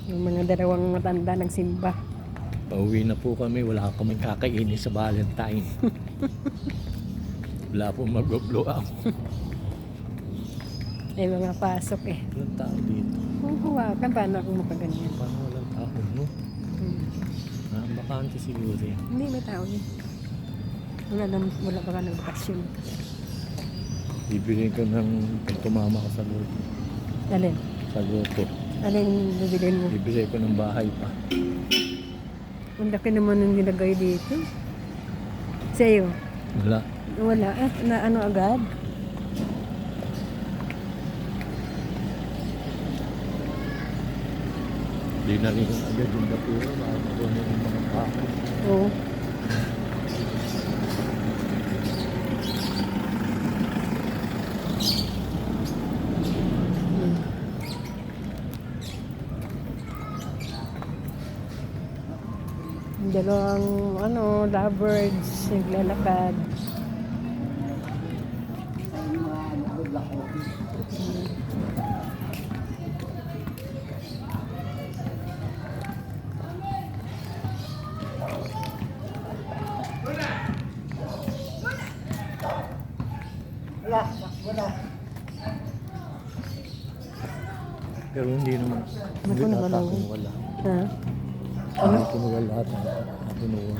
Yung mga dalawang matanda nagsimba. Pauwi na po kami, wala kaming kakainin sa Valentine. Wala po mag-blow up. May mga pasok eh. Walang tao dito. Kung hawakan, paano akong makaganyan? Paano walang tao, no? Bakante siguro yan. Hindi, may tao yun. Wala pa ka ng bakasyon. Bibili ko ng pag tumama ka sa loto. Alin? Sa loto. Alin bibilin mo? Bibili ko ng bahay pa. Ang laki naman ng nilagay dito. Sa'yo? Wala. Wala. Na ano agad? Di na rin agad yung batura. Makakaroon na yung mga bahay. Oo. Dalawang lovebirds naglalakad. Pero hindi naman. Hindi naman nata kung wala. Ha? Hindi ko wala lahat. Napunuan.